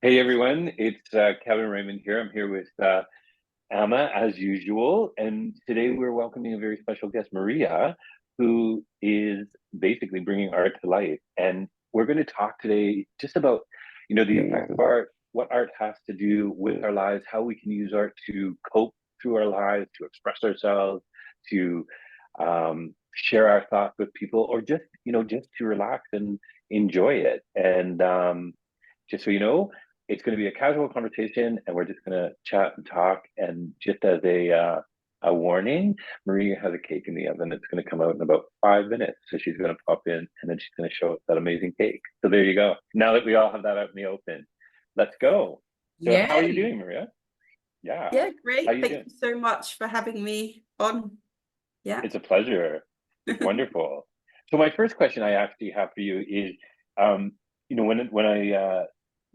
Hey everyone, it's Kevin Raymond here. I'm here with Amma as usual, and today we're welcoming a very special guest, Maria, who is basically bringing art to life. And we're going to talk today just about, the effect of art, what art has to do with our lives, how we can use art to cope through our lives, to express ourselves, to share our thoughts with people, or just to relax and enjoy it. And just so you know, it's going to be a casual conversation, and we're just going to chat and talk. And just as a warning, Maria has a cake in the oven. It's going to come out in about 5 minutes, so she's going to pop in, and then she's going to show us that amazing cake. So there you go. Now that we all have that out in the open, let's go. So how are you Yeah, doing, Maria? Yeah, yeah, how great. you Thank doing? you so much for having me on. Yeah. It's a pleasure. Wonderful. So my first question I actually have for you is, um, when I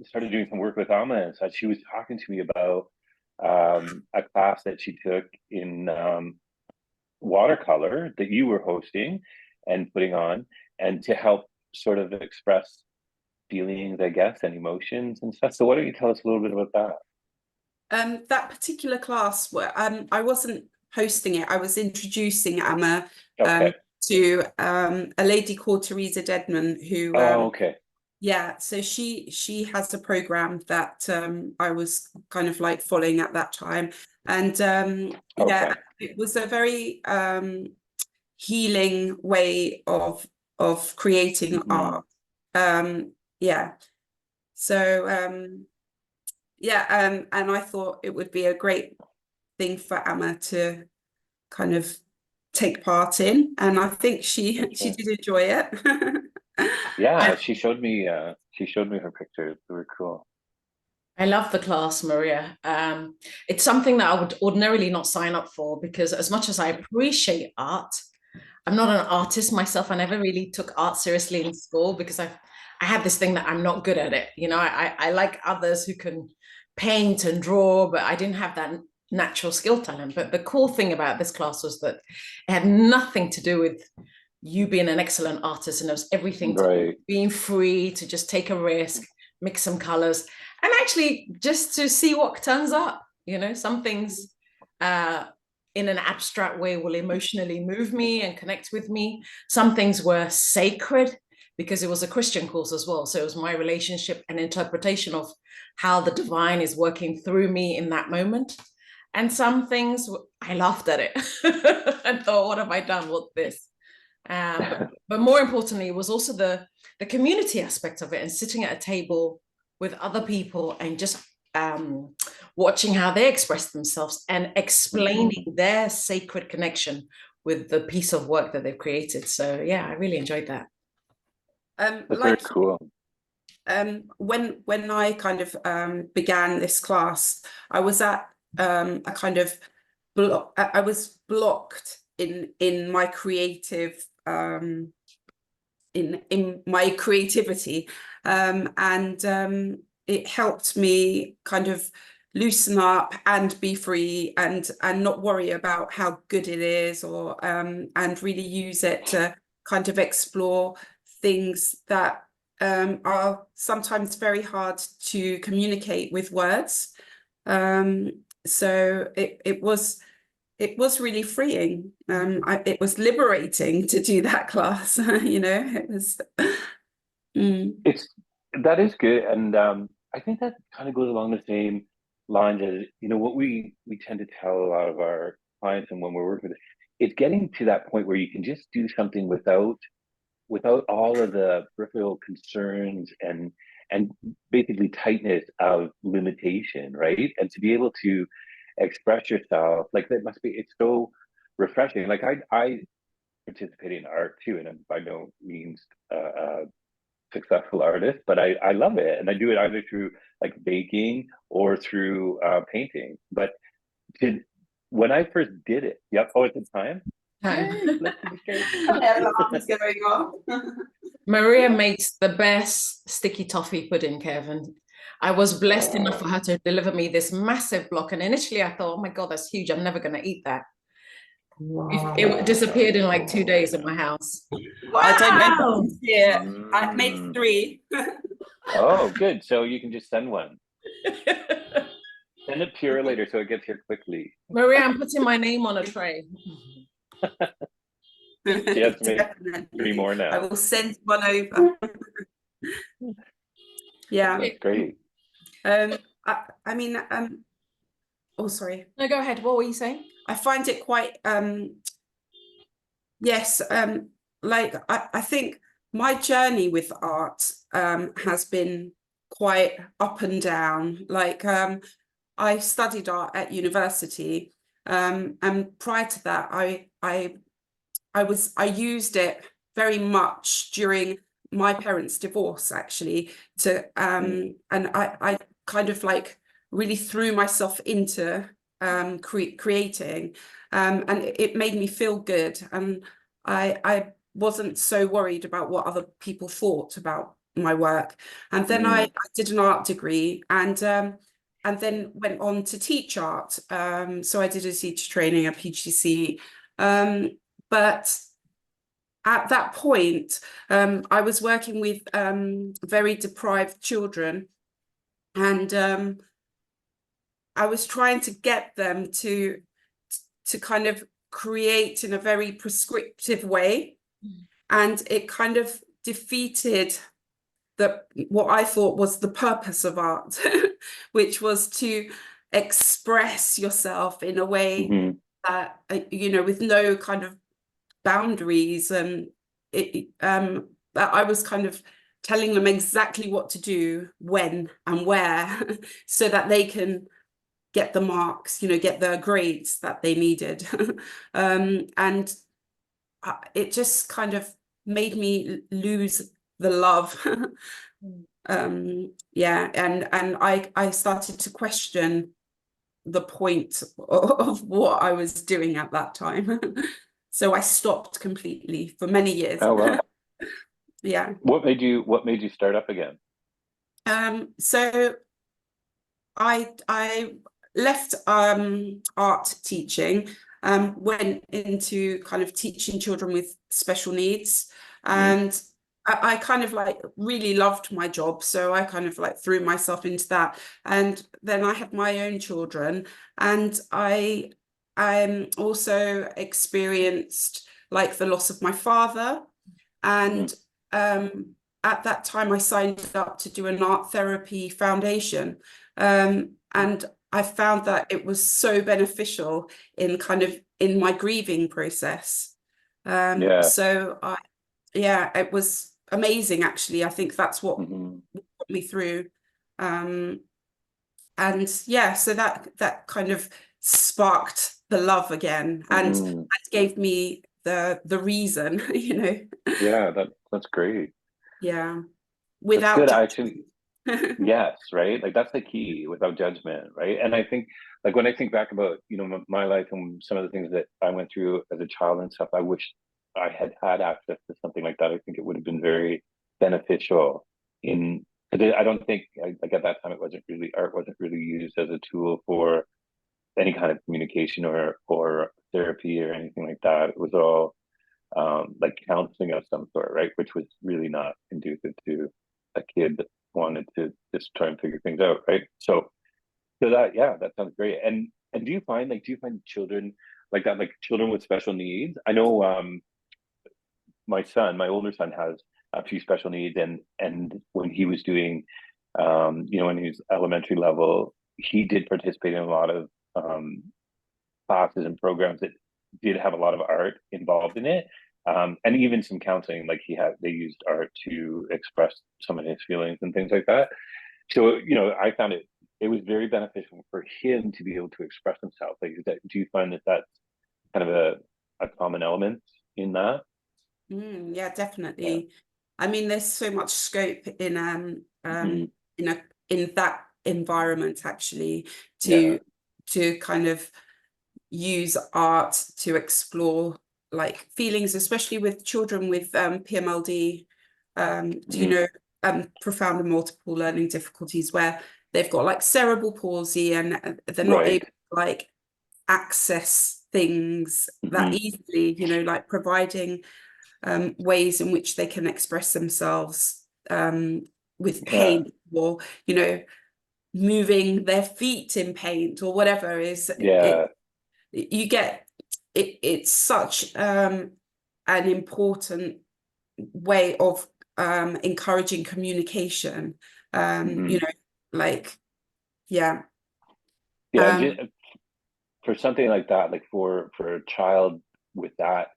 started doing some work with Alma and such, she was talking to me about a class that she took in watercolor that you were hosting and putting on, and to help sort of express feelings, I guess, and emotions and stuff. So why don't you tell us a little bit about that? That particular class where I wasn't hosting it, I was introducing Emma Okay. to a lady called Teresa Dedman who Oh, okay. yeah, so she has a program that I was kind of like following at that time. And yeah, Okay. it was a very healing way of creating Hmm. art. Yeah. So yeah, and I thought it would be a great thing for Emma to kind of take part in, and I think she Okay. did enjoy it. Yeah, I, she showed me her pictures. They were cool. I love the class, Maria. It's something that I would ordinarily not sign up for because, as much as I appreciate art, I'm not an artist myself. I never really took art seriously in school because I had this thing that I'm not good at it. I like others who can paint and draw, but I didn't have that natural skill talent. But the cool thing about this class was that it had nothing to do with you being an excellent artist, and it was everything to Right. being free to just take a risk, mix some colors, and actually just to see what turns up. Some things uh, in an abstract way will emotionally move me and connect with me. Some things were sacred because it was a Christian course as well. So it was my relationship and interpretation of how the divine is working through me in that moment. And some things I laughed at it and thought, what have I done? What this? But more importantly, it was also the community aspect of it and sitting at a table with other people and just watching how they express themselves and Hmm. explaining their sacred connection with the piece of work that they've created. So yeah, I really enjoyed that. That's very like cool. when I kind of began this class, I was at a kind of block. I was blocked in my creative in my creativity, and it helped me kind of loosen up and be free and not worry about how good it is, or and really use it to kind of explore things that are sometimes very hard to communicate with words. So it was really freeing. It was liberating to do that class. It was. Mm. It's that is good, and I think that kind of goes along the same lines as what we tend to tell a lot of our clients, and when we're working with it, it's getting to that point where you can just do something without all of the peripheral concerns and basically tightness of limitation, right? And to be able to express yourself like that must be it's so refreshing. Like I participate in art too, and I'm by no means a successful artist, but I love it, and I do it either through like baking or through painting. But to when I first did it, yep. Oh, at the time, Time. yay! Let's do the cake. Alarms going off. Maria makes the best sticky toffee pudding, Kevin. I was blessed enough for Oh, her to deliver me this massive block. And initially I thought, oh my God, that's huge. I'm never going to eat that. It disappeared in like 2 days at my house. I don't know if you Wow. can see it. I made mm. three. Oh, good. So you can just send one. Send it Pure later so it gets here quickly. Maria, I'm putting my name on a tray. She has to make 3 Definitely. more I now. will send one over. Yeah. That's great. I mean, oh, sorry. No, go ahead. What were you saying? I find it quite, yes, like I think my journey with art has been quite up and down. Like I studied art at university, and prior to that, I used it very much during my parents' divorce, actually, to and I kind of like really threw myself into creating, and it made me feel good, and I wasn't so worried about what other people thought about my work. And then I did an art degree, and then went on to teach art. So I did a teacher training, a PGC. But at that point, I was working with very deprived children, and I was trying to get them to kind of create in a very prescriptive way, and it kind of defeated what I thought was the purpose of art, which was to express yourself in a way that, with no kind of boundaries, and that I was kind of telling them exactly what to do, when and where, so that they can get the marks, get the grades that they needed. And it just kind of made me lose the love. Yeah, and I started to question the point of what I was doing at that time. So I stopped completely for many years. Oh, wow. Yeah. What made you start up again? So I left art teaching, went into kind of teaching children with special needs, and I kind of like really loved my job, so I kind of like threw myself into that. And then I had my own children, and I also experienced like the loss of my father, and at that time I signed up to do an art therapy foundation, and I found that it was so beneficial in kind of in my grieving process. So it was amazing, actually. I think that's what got me through. And yeah, so that kind of sparked the love again, and that gave me the reason, Yeah, that's great. Yeah. That's Without good, judgment. actually. Yes, right? Like that's the key, without judgment, right? And I think, like when I think back about, my life and some of the things that I went through as a child and stuff, I wish I had access to something like that. I think it would have been very beneficial because I don't think, like at that time, art wasn't really used as a tool for any kind of communication or therapy or anything like that. It was all like counseling of some sort, right? Which was really not conducive to a kid that wanted to just try and figure things out, right? So that sounds great. And do you find children like that, like children with special needs? I know my older son has a few special needs, and when he was doing when he was elementary level, he did participate in a lot of classes and programs that did have a lot of art involved in it, and even some counseling. Like they used art to express some of his feelings and things like that. So I found it was very beneficial for him to be able to express himself. Like, do you find that that's kind of a common element in that? Yeah, definitely. I mean, there's so much scope in in that environment, actually, to kind of use art to explore like feelings, especially with children with PMLD, profound and multiple learning difficulties, where they've got like cerebral palsy, and they're not able to like access things that easily, like providing ways in which they can express themselves with Yeah. paint, or, you know, moving their feet in paint or whatever, is Yeah. you get it. It's such an important way of encouraging communication. Mhm. You know, like, yeah. Yeah. Um, For something like that, like for a child with that,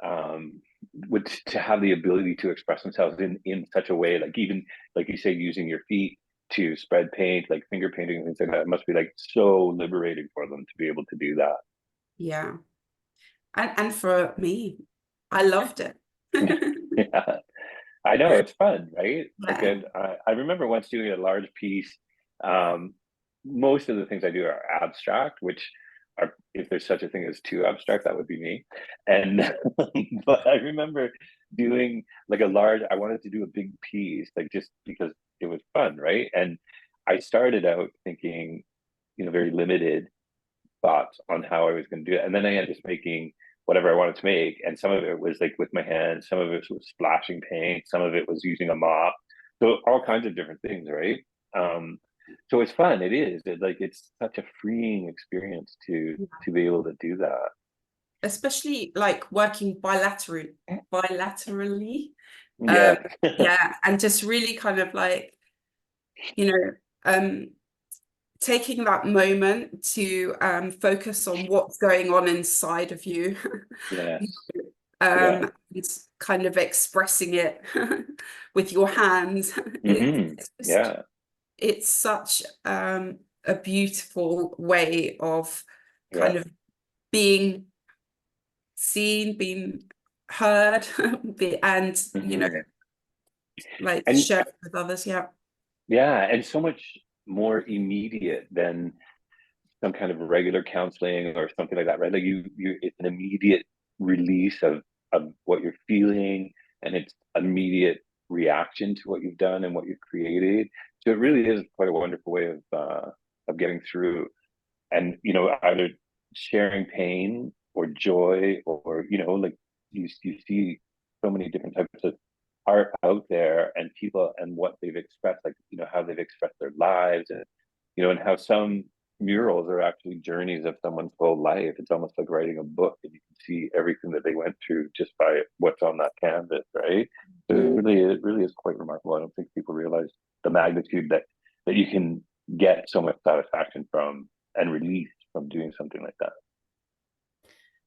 um, with to have the ability to express themselves in such a way, like even like you say, using your feet to spread paint, like finger painting and things like that, it must be like so liberating for them to be able to do that. yeah. And for me, I loved it. Yeah, I know it's fun, right? Like Yeah. I remember once doing a large piece. Um, Most of the things I do are abstract, which are, if there's such a thing as too abstract, that would be me. And but I remember doing like a large. I wanted to do a big piece, like just because it was fun, right? And I started out thinking, very limited thoughts on how I was going to do it. And then I ended up just making whatever I wanted to make. And some of it was like with my hands, some of it was splashing paint, some of it was using a mop. So all kinds of different things, right? Um, so it's fun. It is. It's such a freeing experience to be able to do that. Especially like working bilaterally. Yeah. Yeah, and just really kind of like, you know, taking that moment to focus on what's going on inside of you. Yes. Yeah. And kind of expressing it with your hands. It's just, Yeah. it's such a beautiful way of Yeah. kind of being seen, being heard, and, you know, hmm like And shared with others. Yeah. yeah, and so much more immediate than some kind of regular counseling or something like that, right? Like it's an immediate release of what you're feeling, and it's immediate reaction to what you've done and what you've created. So it really is quite a wonderful way of getting through, and either sharing pain or joy, or like you see so many different types of art out there, and people and what they've expressed, like how they've expressed their lives, and and how some murals are actually journeys of someone's whole life. It's almost like writing a book, and you can see everything that they went through just by what's on that canvas, right? So Mm. it really is quite remarkable. I don't think people realize the magnitude that you can get so much satisfaction from and release from doing something like that.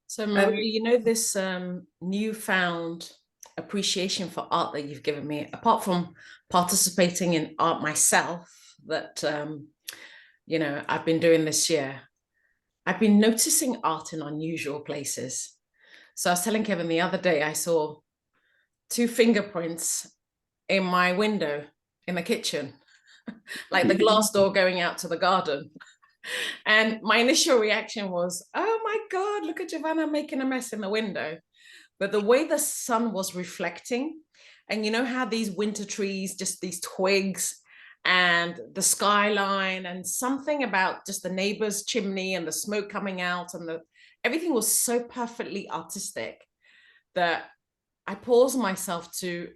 So Um, Marie, this newfound appreciation for art that you've given me, apart from participating in art myself, that I've been doing this year, I've been noticing art in unusual places. So I was telling Kevin the other day, I saw two fingerprints in my window in the kitchen, like the glass door going out to the garden. And my initial reaction was, oh my God, look at Giovanna making a mess in the window. But the way the sun was reflecting, and you know how these winter trees, just these twigs and the skyline, and something about just the neighbor's chimney and the smoke coming out, and everything was so perfectly artistic that I paused myself to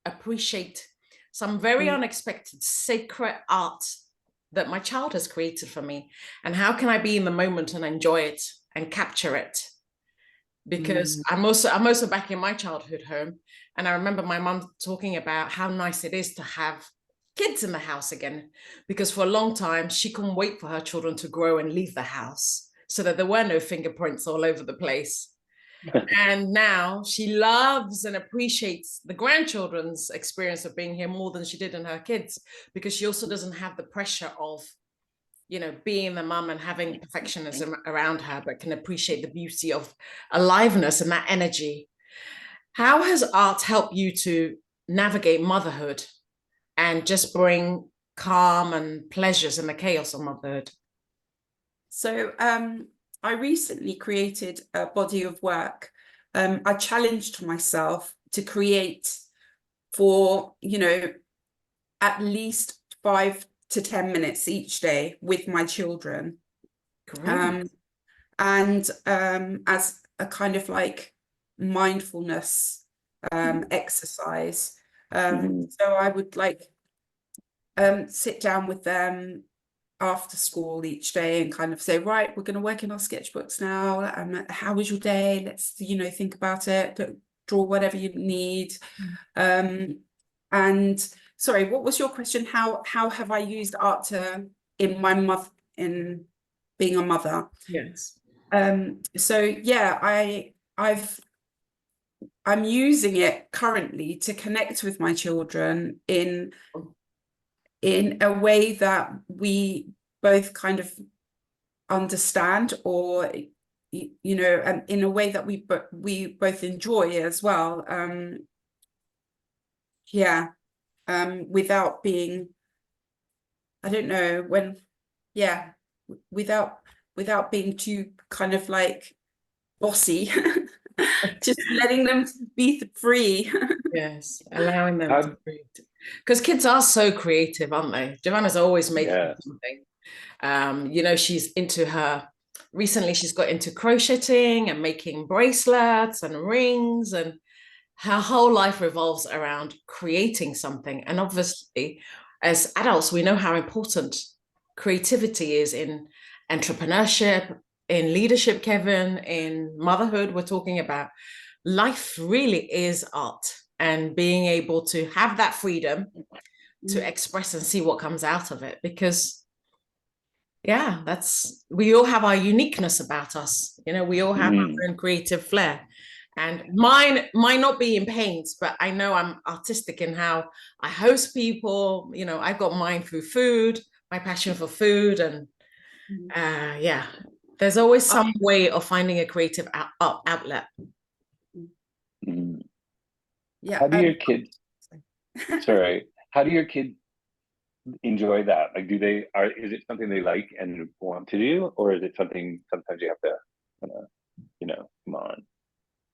appreciate some very unexpected sacred art that my child has created for me, and how can I be in the moment and enjoy it and capture it, because I'm also back in my childhood home, and I remember my mum talking about how nice it is to have kids in the house again, because for a long time she couldn't wait for her children to grow and leave the house so that there were no fingerprints all over the place. And now she loves and appreciates the grandchildren's experience of being here more than she did in her kids, because she also doesn't have the pressure of, being the mum and having perfectionism around her, but can appreciate the beauty of aliveness and that energy. How has art helped you to navigate motherhood and just bring calm and pleasures in the chaos of motherhood? So I recently created a body of work. I challenged myself to create for, at least 5 to 10 minutes each day with my children. Great. And as a kind of like mindfulness exercise. Mhm. So I would like sit down with them after school each day and kind of say, right, we're going to work in our sketchbooks now. How was your day? Let's, think about it. Draw whatever you need. And sorry, what was your question? How have I used art in being a mother? Yes. So yeah, I'm using it currently to connect with my children in a way that we both kind of understand, or and in a way that we both enjoy as well. Without being, I don't know, without being too kind of like bossy. Just letting them be free. Yes, allowing them to How, create. Because kids are so creative, aren't they? Giovanna's always making yeah. something. She's recently she's got into crocheting and making bracelets and rings, and her whole life revolves around creating something. And obviously, as adults, we know how important creativity is in entrepreneurship, in leadership, Kevin, in motherhood. We're talking about life really is art, and being able to have that freedom to express and see what comes out of it. Because we all have our uniqueness about us. We all have our own creative flair. And mine might not be in paints, but I know I'm artistic in how I host people. I've got mine through food, my passion for food. And there's always some way of finding a creative outlet. Yeah. How do your kids, how do your kids enjoy that? Like, is it something they like and want to do, or is it something sometimes you have to, come on?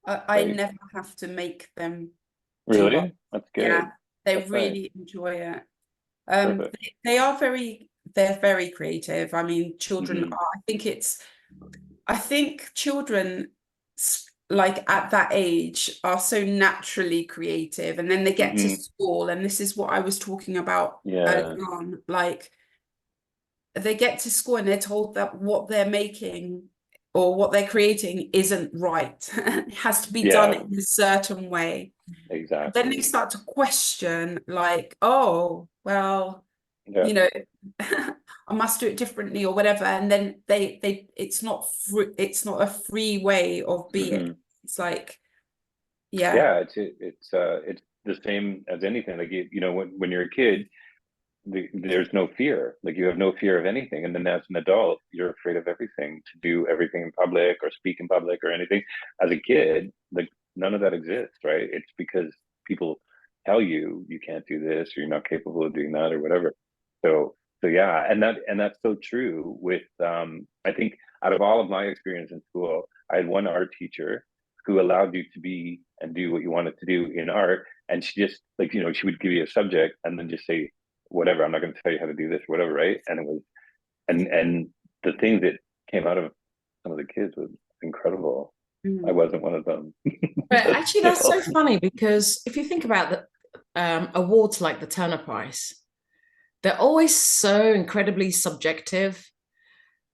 I never have to make them. Really? That's good. Yeah, they That's really enjoy it. Perfect. They're very creative. I mean, children I think children like at that age are so naturally creative, and then they get to school, and this is what I was talking about early on. Like, they get to school and they're told that what they're making or what they're creating isn't right. It has to be done in a certain way. Exactly. Then they start to question, like, oh, well, I must do it differently or whatever. And then it's not a free way of being. It's like, it's the same as anything. Like, when you're a kid, there's no fear. Like, you have no fear of anything. And then as an adult, you're afraid of everything, to do everything in public or speak in public or anything. As a kid, like, none of that exists, right? It's because people tell you can't do this, or you're not capable of doing that, or whatever. So yeah, and that's so true with I think out of all of my experience in school, I had one art teacher who allowed you to be and do what you wanted to do in art. And she just, like, she would give you a subject and then just say, whatever, I'm not going to tell you how to do this, whatever, right? And it was, and the things that came out of some of the kids was incredible. I wasn't one of them. But actually, that's so funny, because if you think about the awards like the Turner Prize, they're always so incredibly subjective,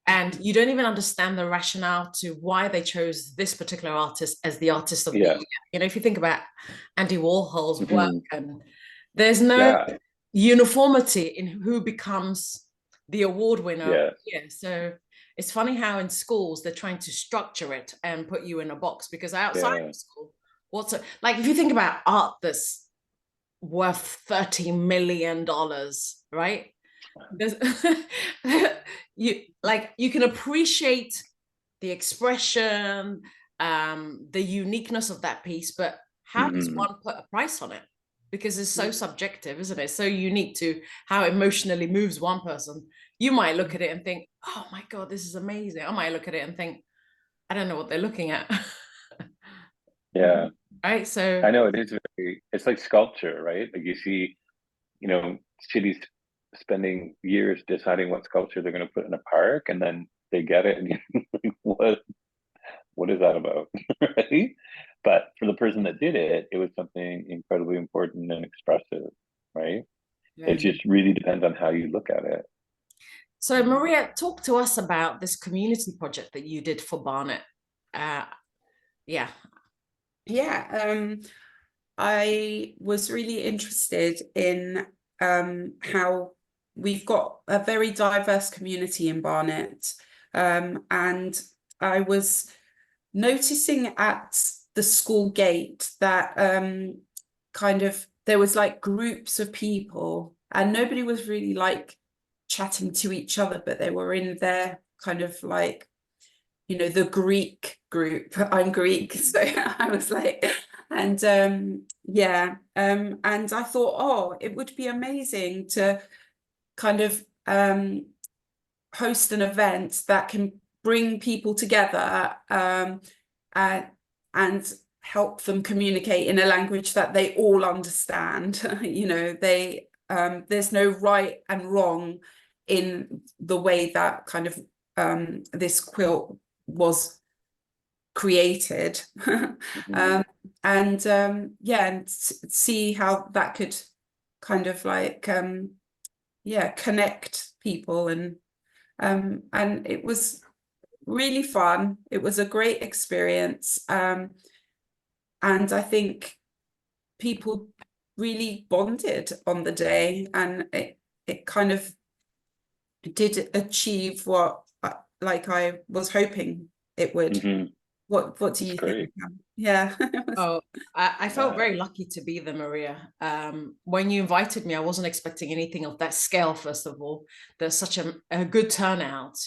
and you don't even understand the rationale to why they chose this particular artist as the artist of the year. If you think about Andy Warhol's work, and there's no uniformity in who becomes the award winner. So it's funny how in schools they're trying to structure it and put you in a box, because outside of school, like, if you think about art that's worth $30 million, right? You can appreciate the expression, the uniqueness of that piece, but how does one put a price on it? Because it's so subjective, isn't it? So unique to how emotionally moves one person. You might look at it and think, oh my God, this is amazing. I might look at it and think, I don't know what they're looking at. Right. So I know it's like sculpture, right? Like, you see, cities spending years deciding what sculpture they're going to put in a park, and then they get it, and you're like, what is that about? Right? But for the person that did it, it was something incredibly important and expressive, right? It just really depends on how you look at it. So Maria, talk to us about this community project that you did for Barnet. Yeah. I was really interested in how we've got a very diverse community in Barnet, and I was noticing at the school gate that kind of there was like groups of people, and nobody was really like chatting to each other, but they were in their kind of like, you know, the Greek group. I'm Greek, so I was like, and and I thought, oh, it would be amazing to kind of host an event that can bring people together, and help them communicate in a language that they all understand. You know, there's no right and wrong in the way that kind of this quilt was created. And see how that could kind of like connect people, and it was really fun. It was a great experience, and I think people really bonded on the day, and it kind of did achieve what I was hoping it would. What do you think? Yeah. Oh, I felt very lucky to be there, Maria. When you invited me, I wasn't expecting anything of that scale, first of all. There's such a good turnout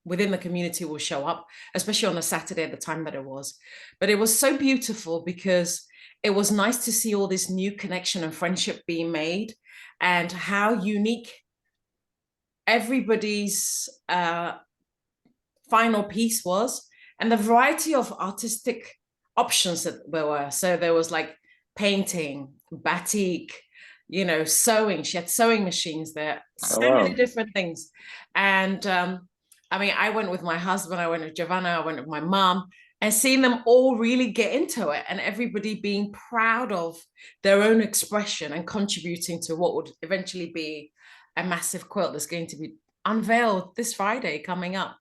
within the community will show up, especially on a Saturday at the time that it was. But it was so beautiful because it was nice to see all this new connection and friendship being made, and how unique everybody's final piece was, and the variety of artistic options that there were. So there was like painting, batik, you know, sewing. She had sewing machines there, so many different things. And I mean, I went with my husband, I went with Giovanna, I went with my mom, and seeing them all really get into it, and everybody being proud of their own expression and contributing to what would eventually be a massive quilt that's going to be unveiled this Friday coming up.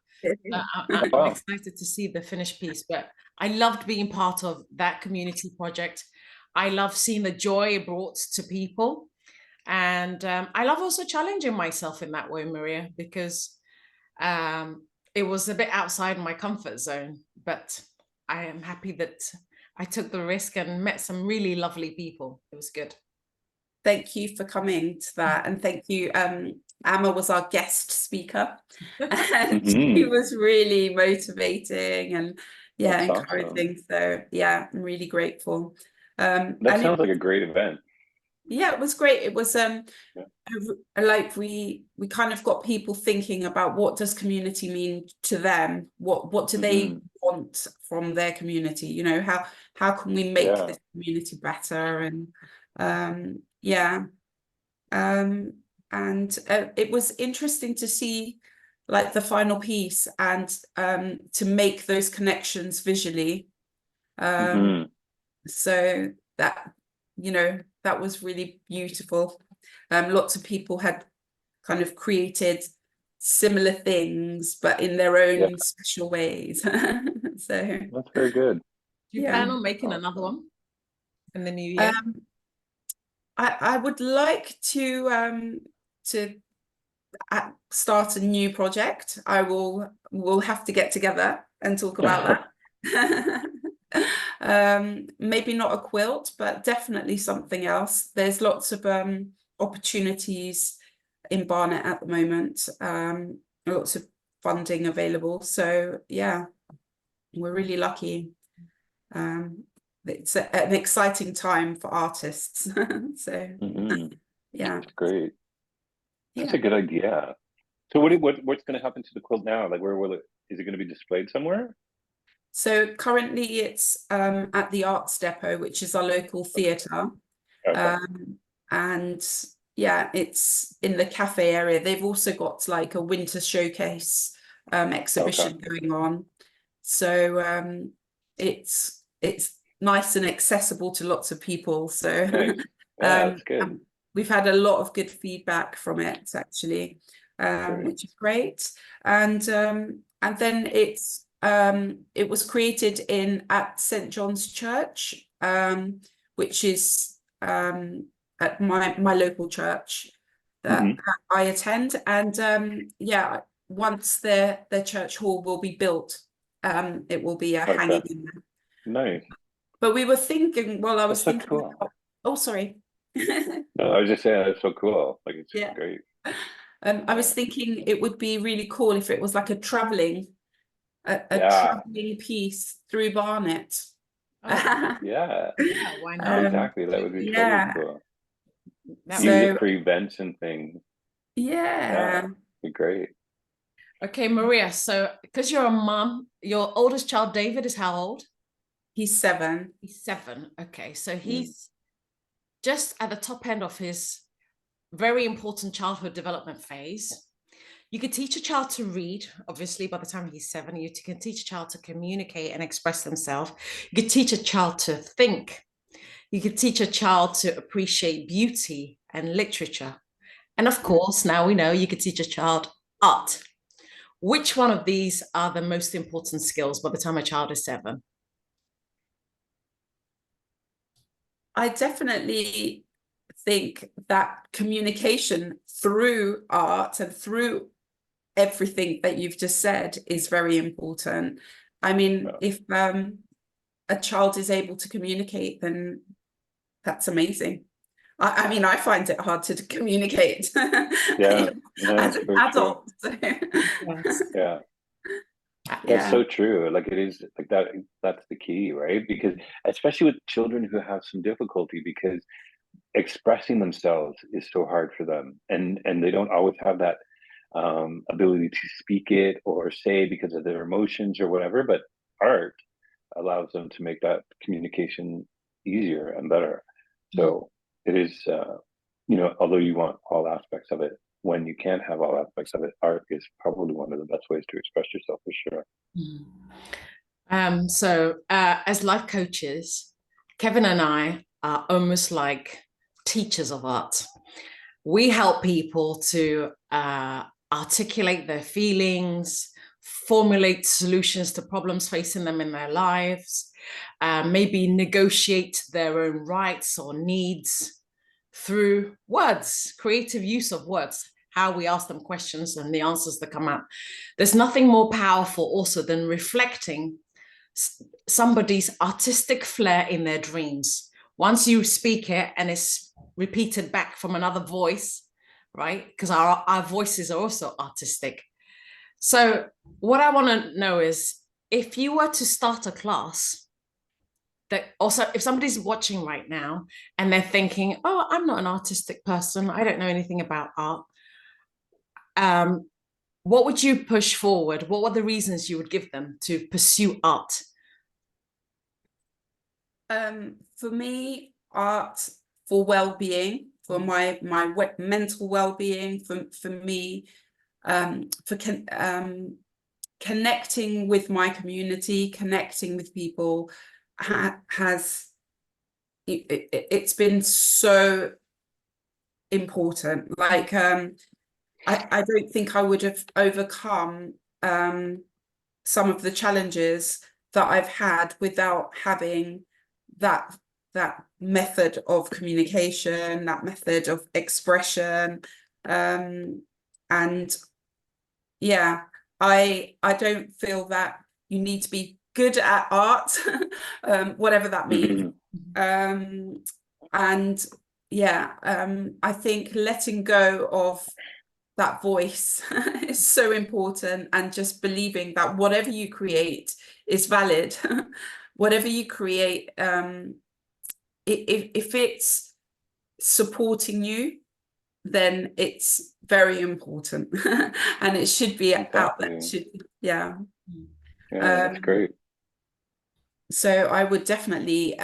I'm excited to see the finished piece, but I loved being part of that community project. I love seeing the joy it brought to people. And I love also challenging myself in that way, Maria, because it was a bit outside my comfort zone, but I am happy that I took the risk and met some really lovely people. It was good. Thank you for coming to that, and thank you. Amma was our guest speaker, and he was really motivating and encouraging. Awesome. So yeah, I'm really grateful. That sounds like a great event. Yeah, it was great. It was like we kind of got people thinking about what does community mean to them, what do they want from their community, you know, how can we make this community better, and and it was interesting to see like the final piece, and to make those connections visually, so that, you know, that was really beautiful. Lots of people had kind of created similar things, but in their own special ways. So that's very good. Do you plan on making another one in the new year? I would like to start a new project. We'll have to get together and talk about that. Maybe not a quilt, but definitely something else. There's lots of opportunities in Barnet at the moment, lots of funding available, so yeah, we're really lucky. It's an exciting time for artists. So yeah, that's great. That's a good idea. So what's going to happen to the quilt now? Like, where will is it going to be displayed somewhere? So currently it's at the Arts Depot, which is our local theatre. And yeah, it's in the cafe area. They've also got like a winter showcase exhibition going on. So it's nice and accessible to lots of people. So that's good. we've had a lot of good feedback from it actually, Great. which is great. And then it was created at St. John's Church, which is at my local church that I attend. And yeah, once their church hall will be built, it will be hanging in there. Nice. But we were thinking, well, I was That's so thinking cool. about, oh, sorry. No, I was just saying that's so cool. Like it's Yeah. great. I was thinking it would be really cool if it was like a traveling piece through Barnet. Oh, Yeah, yeah, why not? exactly. That would be totally yeah. cool. That Use So it for events and things. yeah. It'd be great. Okay, Maria, so because you're a mom, your oldest child, David, is how old? He's 7. He's 7. Okay, so he's just at the top end of his very important childhood development phase. You could teach a child to read, obviously, by the time he's 7. You can teach a child to communicate and express themselves. You could teach a child to think. You could teach a child to appreciate beauty and literature. And of course, now we know you could teach a child art. Which one of these are the most important skills by the time a child is 7? I definitely think that communication through art and through everything that you've just said is very important. I mean, if a child is able to communicate, then that's amazing. I mean, I find it hard to communicate Yeah, no, as it's an very adult. Yes. Yeah. That's Yeah. so true. Like it is like that. That's the key, right? Because especially with children who have some difficulty, because expressing themselves is so hard for them, and they don't always have that ability to speak it or say because of their emotions or whatever. But art allows them to make that communication easier and better. So it is, although you want all aspects of it, when you can't have all aspects of it, art is probably one of the best ways to express yourself for sure. So as life coaches, Kevin and I are almost like teachers of art. We help people to articulate their feelings, formulate solutions to problems facing them in their lives, maybe negotiate their own rights or needs through words, creative use of words, how we ask them questions and the answers that come out. There's nothing more powerful also than reflecting somebody's artistic flair in their dreams. Once you speak it and it's repeated back from another voice, right? Because our voices are also artistic. So what I want to know is, if you were to start a class, that also, if somebody's watching right now and they're thinking, oh, I'm not an artistic person, I don't know anything about art, what would you push forward? What were the reasons you would give them to pursue art? For me, art for well-being, for my mental well-being, for me, for connecting with my community, connecting with people, it's been so important. Like I don't think I would have overcome some of the challenges that I've had without having that method of communication, that method of expression. And yeah, I don't feel that you need to be good at art, whatever that means. And yeah, I think letting go of that voice is so important, and just believing that whatever you create is valid. Whatever you create, if it's supporting you, then it's very important. And it should be out there. Yeah, that's great. So I would definitely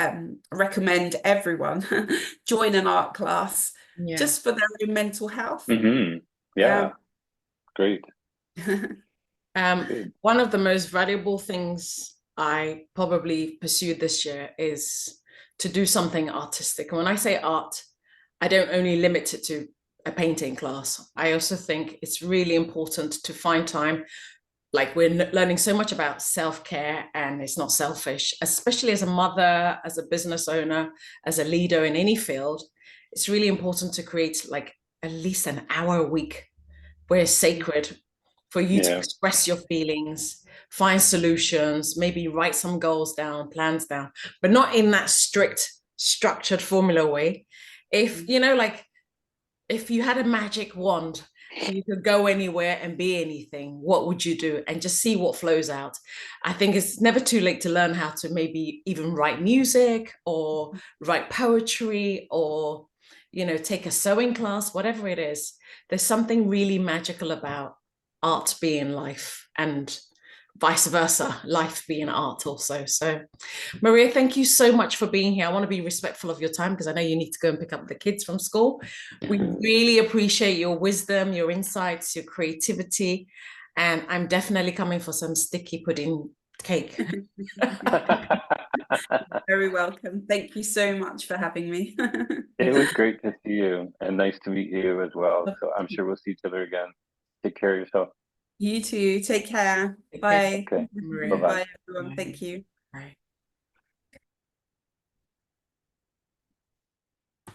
recommend everyone join an art class, just for their own mental health. Yeah, great. One of the most valuable things I probably pursued this year is to do something artistic. And when I say art, I don't only limit it to a painting class. I also think it's really important to find time. Like, we're learning so much about self-care, and it's not selfish, especially as a mother, as a business owner, as a leader in any field. It's really important to create like at least an hour a week where it's sacred for you to Yeah. express your feelings, find solutions, maybe write some goals down, plans down, but not in that strict, structured formula way. If, you know, like, if you had a magic wand, you could go anywhere and be anything, what would you do? And just see what flows out. I think it's never too late to learn how to maybe even write music or write poetry, or, you know, take a sewing class, whatever it is. There's something really magical about art being life, and vice versa, life being art also. So Maria, thank you so much for being here. I want to be respectful of your time because I know you need to go and pick up the kids from school. We really appreciate your wisdom, your insights, your creativity, and I'm definitely coming for some sticky pudding cake. Very welcome. Thank you so much for having me. It was great to see you, and nice to meet you as well. So I'm sure we'll see each other again. Take care of yourself. You too. Take care. Take care. Bye. Okay. Maria. Bye-bye. Bye, everyone. Thank you. Bye.